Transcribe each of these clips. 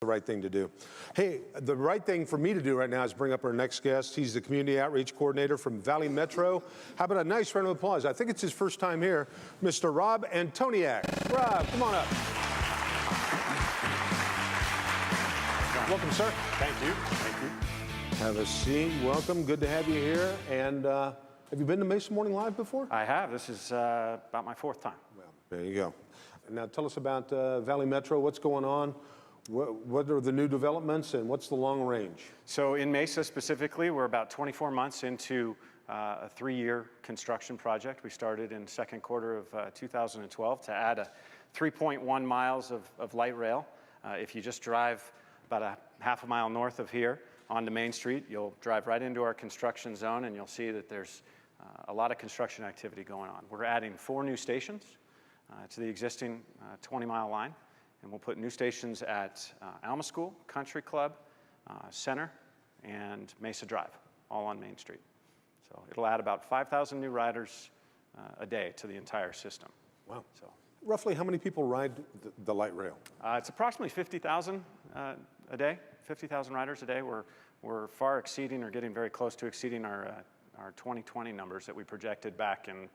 The right thing to do. Hey, the right thing for me to do right now is bring up our next guest. He's the Community Outreach Coordinator from Valley Metro. How about a nice round of applause? I think it's his first time here, Mr. Rob Antoniak. Rob, come on up. Welcome, sir. Thank you. Thank you. Have a seat. Welcome. Good to have you here. And have you been to Mesa Morning Live before? I have. This is about my fourth time. Well, there you go. Now tell us about Valley Metro. What's going on? What are the new developments and what's the long range? So in Mesa specifically, we're about 24 months into a 3-year construction project. We started in the second quarter of 2012 to add a 3.1 miles of light rail. If you just drive about a half a mile north of here onto Main Street, you'll drive right into our construction zone and you'll see that there's a lot of construction activity going on. We're adding 4 new stations to the existing 20-mile line. And we'll put new stations at Alma School, Country Club, Center, and Mesa Drive, all on Main Street. So it'll add about 5,000 new riders a day to the entire system. Wow. So roughly how many people ride the light rail? It's approximately 50,000 a day, 50,000 riders a day. We're far exceeding or getting very close to exceeding our 2020 numbers that we projected back in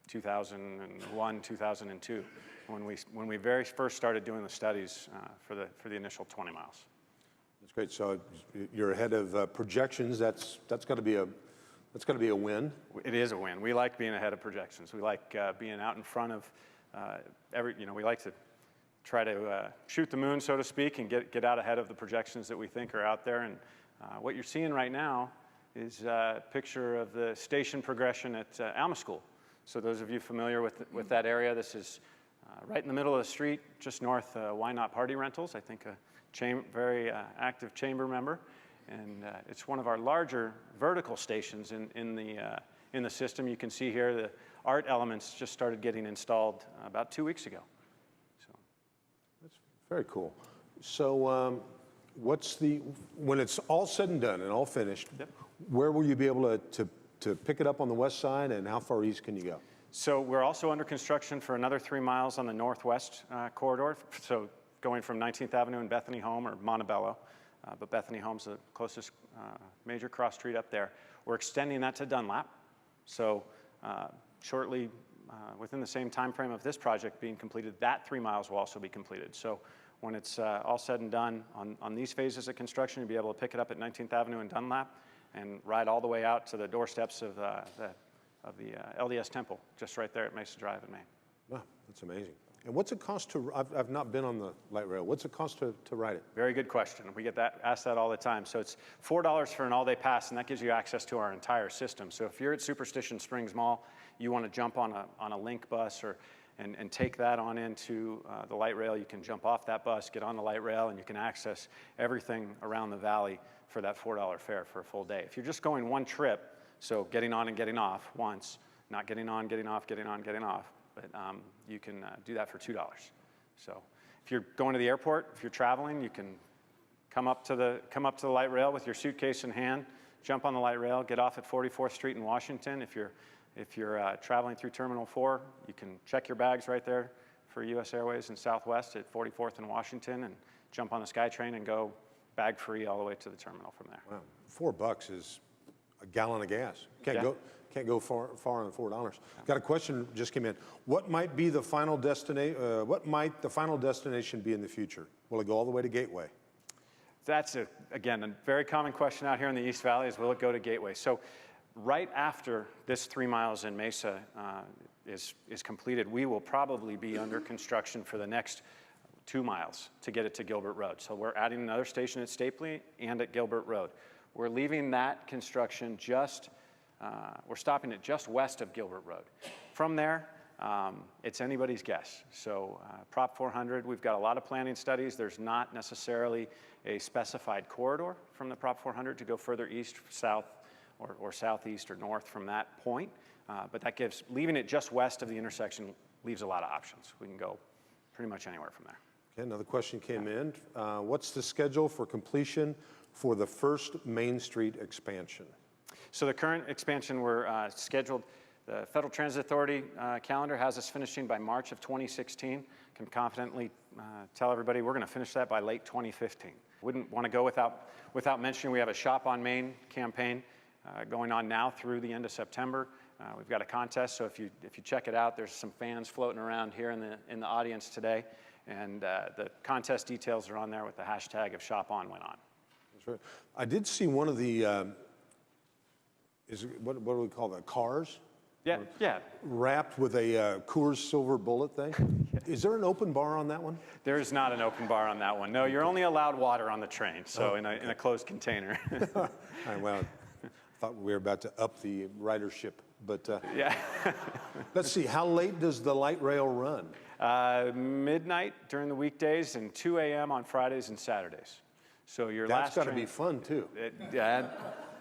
2001, 2002. When we very first started doing the studies for the initial 20 miles. That's great. So you're ahead of projections. That's got to be a win. It is a win. We like being ahead of projections. We like being out in front of we like to try to shoot the moon, so to speak, and get out ahead of the projections that we think are out there. And what you're seeing right now is a picture of the station progression at Alma School. So those of you familiar with that area, this is right in the middle of the street, just north Why Not Party Rentals, I think a very active chamber member. And it's one of our larger vertical stations in the system. You can see here the art elements just started getting installed about 2 weeks ago. So that's very cool. So when it's all said and done and all finished, yep. Where will you be able to pick it up on the west side, and how far east can you go? So we're also under construction for another 3 miles on the northwest corridor. So going from 19th Avenue and Bethany Home, or Montebello, but Bethany Home's the closest major cross street up there. We're extending that to Dunlap. So shortly, within the same time frame of this project being completed, that 3 miles will also be completed. So when it's all said and done on these phases of construction, you'll be able to pick it up at 19th Avenue and Dunlap and ride all the way out to the doorsteps of the LDS Temple, just right there at Mesa Drive in Maine. Wow, that's amazing. And what's it cost to, I've not been on the light rail, what's it cost to ride it? Very good question. We get asked that all the time. So it's $4 for an all-day pass, and that gives you access to our entire system. So if you're at Superstition Springs Mall, you want to jump on a link bus and take that on into the light rail, you can jump off that bus, get on the light rail, and you can access everything around the valley for that $4 fare for a full day. If you're just going one trip, so getting on and getting off once, not getting on, getting off, getting on, getting off, but you can do that for $2. So if you're going to the airport, if you're traveling, you can come up to the light rail with your suitcase in hand, jump on the light rail, get off at 44th Street in Washington. If you're traveling through Terminal 4, you can check your bags right there for U.S. Airways and Southwest at 44th in Washington, and jump on the SkyTrain and go bag free all the way to the terminal from there. Wow, $4 is a gallon of gas. Can't go far on $4. Yeah. Got a question just came in. What might the final destination be in the future? Will it go all the way to Gateway? That's again a very common question out here in the East Valley is, will it go to Gateway? So right after this 3 miles in Mesa is completed, we will probably be under construction for the next 2 miles to get it to Gilbert Road. So we're adding another station at Stapley and at Gilbert Road. We're leaving that construction we're stopping it just west of Gilbert Road. From there, it's anybody's guess. So Prop 400, we've got a lot of planning studies. There's not necessarily a specified corridor from the Prop 400 to go further east, south, or southeast or north from that point. But that leaving it just west of the intersection leaves a lot of options. We can go pretty much anywhere from there. Okay, another question came in. What's the schedule for completion for the first Main Street expansion? So the current expansion we're scheduled, the Federal Transit Authority calendar has us finishing by March of 2016. can confidently tell everybody we're going to finish that by late 2015. Wouldn't want to go without mentioning we have a Shop on Main campaign going on now through the end of September. We've got a contest, so if you check it out, there's some fans floating around here in the audience today, and the contest details are on there with the hashtag if Shop On went on. That's right. I did see one of the, what do we call that, cars? Yeah, yeah. Wrapped with a Coors Silver Bullet thing. Is there an open bar on that one? There is not an open bar on that one. No, you're only allowed water on the train, so in a closed container. All right, well, I thought we were about to up the ridership, but yeah. Let's see, how late does the light rail run? Midnight during the weekdays and 2 a.m. on Fridays and Saturdays. So your That's last got to train, be fun, too. Yeah,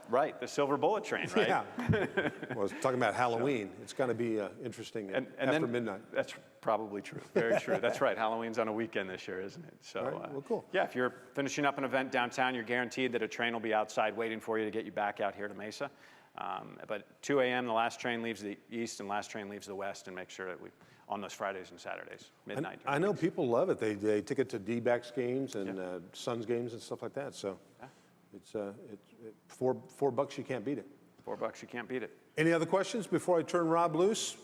right, the Silver Bullet train, right? Yeah. Well, I was talking about Halloween. It's got to be interesting after midnight. That's probably true, very true. That's right, Halloween's on a weekend this year, isn't it? So, All right, well, cool. Yeah, if you're finishing up an event downtown, you're guaranteed that a train will be outside waiting for you to get you back out here to Mesa. But 2 a.m., the last train leaves the east and last train leaves the west, and make sure that on those Fridays and Saturdays, midnight. I know people love it. They take it to D-backs games and Suns games and stuff like that. So it's $4 you can't beat it. $4 you can't beat it. Any other questions before I turn Rob loose?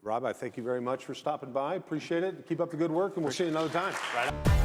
Rob, I thank you very much for stopping by. Appreciate it. Keep up the good work, and we'll see you another time. Right on.